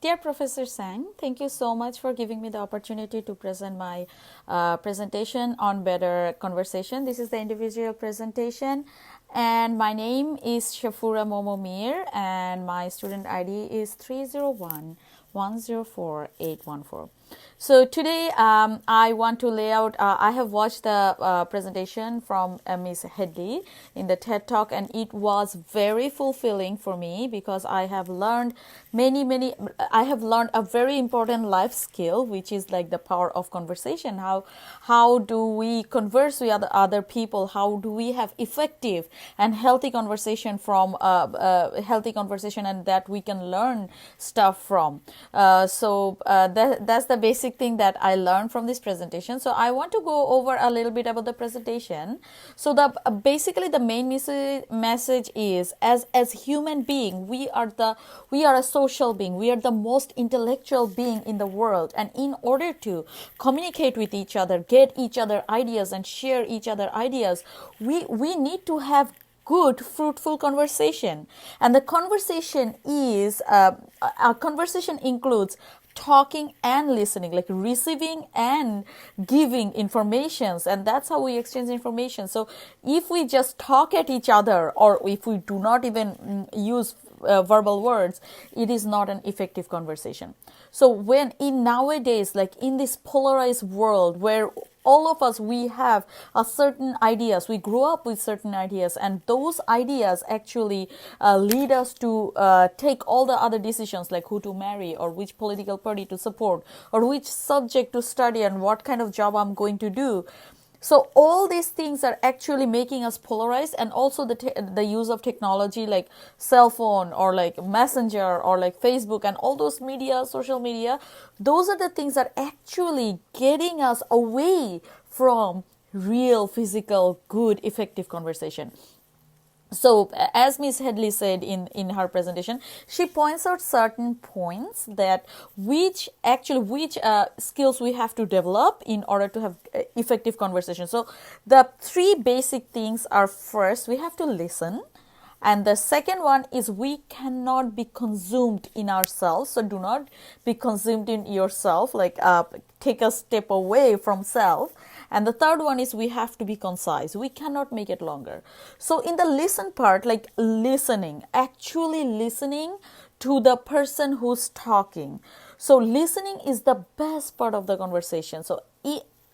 Dear Professor Sang, thank you so much for giving me the opportunity to present my presentation on better conversation. This is the individual presentation, and my name is Shafura Momomir, and my student ID is 301104814. So today I want to lay out, I have watched the presentation from Ms. Headley in the TED Talk, and it was very fulfilling for me because I have learned I have learned a very important life skill, which is like the power of conversation. How do we converse with other people? How do we have effective and healthy conversation from healthy conversation, and that we can learn stuff from. That's the basic thing that I learned from this presentation. So I want to go over a little bit about the presentation. So the basically the main message is, as human being, we are a social being. We are the most intellectual being in the world, and in order to communicate with each other, get each other ideas, and share each other ideas, we need to have good fruitful conversation. And the conversation is a conversation includes talking and listening, like receiving and giving informations, and that's how we exchange information. So if we just talk at each other, or if we do not even use verbal words, it is not an effective conversation. So when in nowadays, like in this polarized world where all of us, we have a certain ideas, we grow up with certain ideas, and those ideas actually lead us to take all the other decisions, like who to marry, or which political party to support, or which subject to study, and what kind of job I'm going to do. So all these things are actually making us polarized, and also the use of technology like cell phone, or like messenger, or like Facebook, and all those media, social media, those are the things that are actually getting us away from real physical good effective conversation. So as Ms. Headley said in her presentation, she points out certain points that which skills we have to develop in order to have effective conversation. So the three basic things are: first, we have to listen. And the second one is, we cannot be consumed in ourselves. So do not be consumed in yourself, like take a step away from self. And the third one is, we have to be concise. We cannot make it longer. So in the listen part, like listening, actually listening to the person who's talking. So listening is the best part of the conversation. So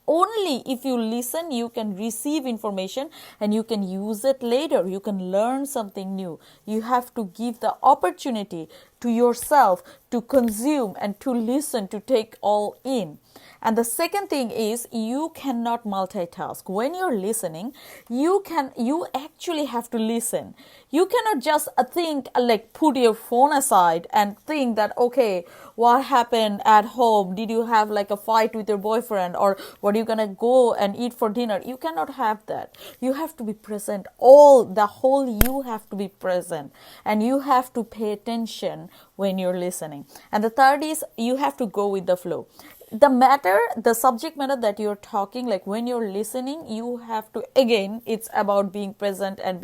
only if you listen, you can receive information and you can use it later. You can learn something new. You have to give the opportunity to yourself to consume and to listen, to take all in. And the second thing is, you cannot multitask. When you're listening, you actually have to listen. You cannot just think, like put your phone aside and think that, okay, what happened at home? Did you have like a fight with your boyfriend, or what are you gonna go and eat for dinner? You cannot have that. You have to be present. You have to be present, and you have to pay attention when you're listening. And the third is, you have to go with the flow. The subject matter that you're talking, like when you're listening, you have to, again, it's about being present and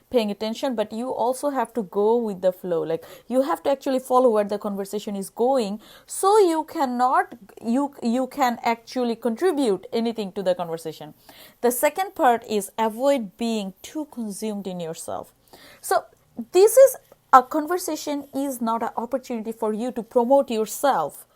paying attention, but you also have to go with the flow. Like you have to actually follow where the conversation is going, so you can actually contribute anything to the conversation. The second part is, avoid being too consumed in yourself. So this is a conversation is not an opportunity for you to promote yourself.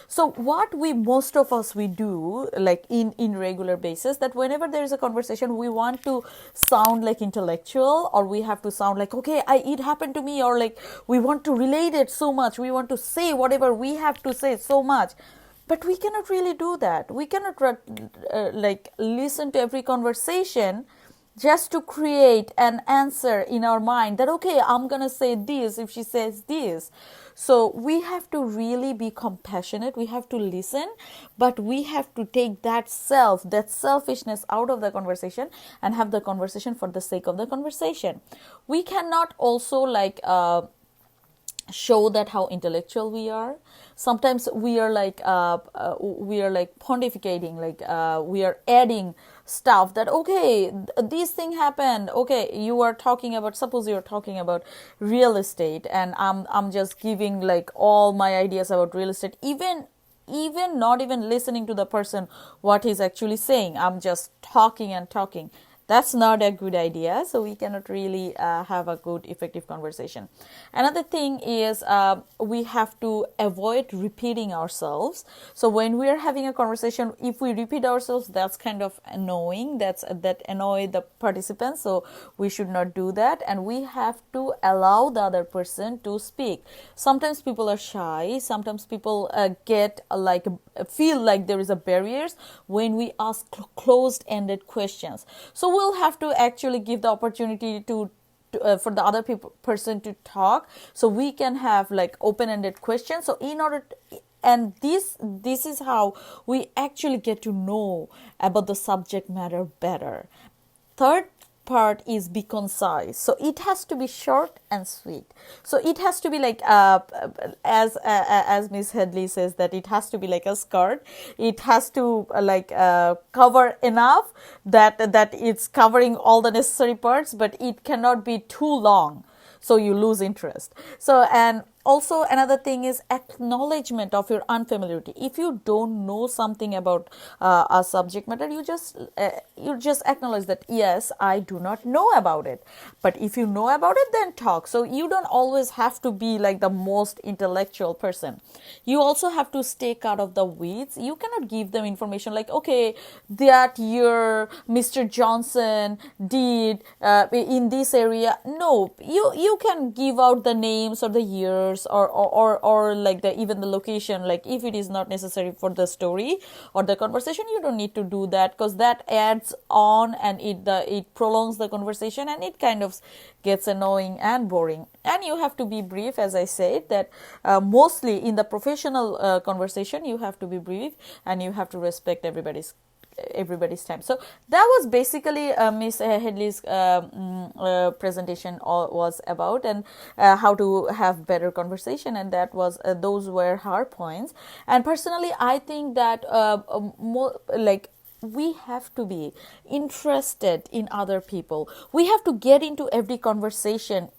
So what most of us do, like in regular basis, that whenever there is a conversation, we want to sound like intellectual, or we have to sound like, okay, it happened to me, or like we want to relate it so much. We want to say whatever we have to say so much. But we cannot really do that. We cannot like listen to every conversation just to create an answer in our mind that, okay, I'm going to say this if she says this. So we have to really be compassionate. We have to listen, but we have to take that selfishness out of the conversation and have the conversation for the sake of the conversation. We cannot also show that how intellectual we are. Sometimes we are like pontificating, like we are adding stuff that, okay, this thing happened, okay, you are talking about, suppose you're talking about real estate, and I'm just giving like all my ideas about real estate, even not even listening to the person what he's actually saying. I'm just talking and talking. That's not a good idea. So we cannot really have a good, effective conversation. Another thing is we have to avoid repeating ourselves. So when we are having a conversation, if we repeat ourselves, that's kind of annoying. That annoy the participants. So we should not do that, and we have to allow the other person to speak. Sometimes people are shy. Sometimes people get feel like there is a barriers when we ask closed-ended questions. So we'll have to actually give the opportunity to for the other person to talk, so we can have like open-ended questions. So in order to, and this is how we actually get to know about the subject matter better. Third part is be concise. So it has to be short and sweet. So it has to be like as Miss Headley says, that it has to be like a skirt. It has to cover enough that it's covering all the necessary parts, but it cannot be too long, so you lose interest. So, and also another thing is acknowledgement of your unfamiliarity. If you don't know something about a subject matter, you just acknowledge that, yes, I do not know about it. But if you know about it, then talk. So you don't always have to be like the most intellectual person. You also have to stay out of the weeds. You cannot give them information like, okay, that year Mr. Johnson did in this area. No, you can give out the names or the years or like even the location. Like if it is not necessary for the story or the conversation, you don't need to do that, because that adds on and it prolongs the conversation, and it kind of gets annoying and boring. And you have to be brief, as I said, that mostly in the professional conversation you have to be brief, and you have to respect everybody's time. So that was basically Miss Headley's presentation was about, and how to have better conversation, and that was those were her points. And personally, I think that more like we have to be interested in other people. We have to get into every conversation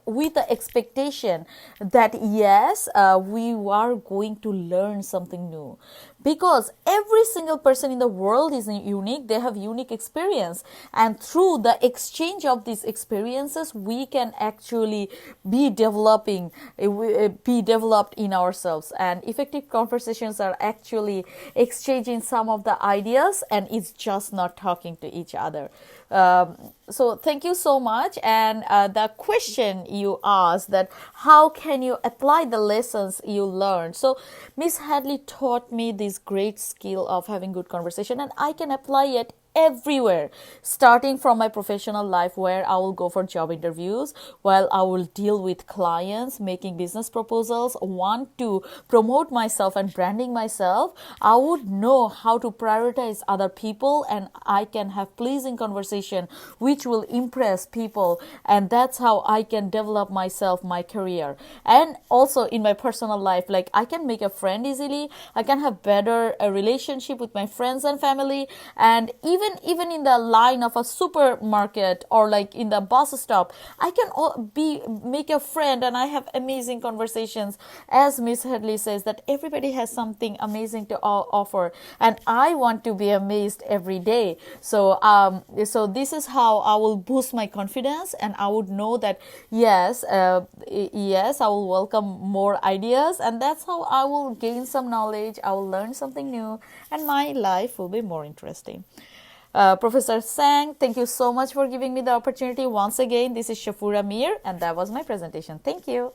with the expectation that yes, we are going to learn something new, because every single person in the world is unique. They have unique experience, and through the exchange of these experiences, we can actually be developed in ourselves. And effective conversations are actually exchanging some of the ideas, and it's just not talking to each other. So thank you so much. And the question you asked, that how can you apply the lessons you learned? So Miss Hadley taught me this great skill of having good conversation, and I can apply it everywhere, starting from my professional life, where I will go for job interviews, while I will deal with clients, making business proposals, want to promote myself and branding myself. I would know how to prioritize other people, and I can have pleasing conversation which will impress people, and that's how I can develop myself, my career. And also in my personal life, like I can make a friend easily, I can have better a relationship with my friends and family, and even in the line of a supermarket or like in the bus stop, I can make a friend, and I have amazing conversations. As Miss Headley says, that everybody has something amazing to offer, and I want to be amazed every day. So this is how I will boost my confidence, and I would know that yes, I will welcome more ideas, and that's how I will gain some knowledge. I will learn something new, and my life will be more interesting. Professor Sang, thank you so much for giving me the opportunity once again. This is Shafura Mir, and that was my presentation. Thank you.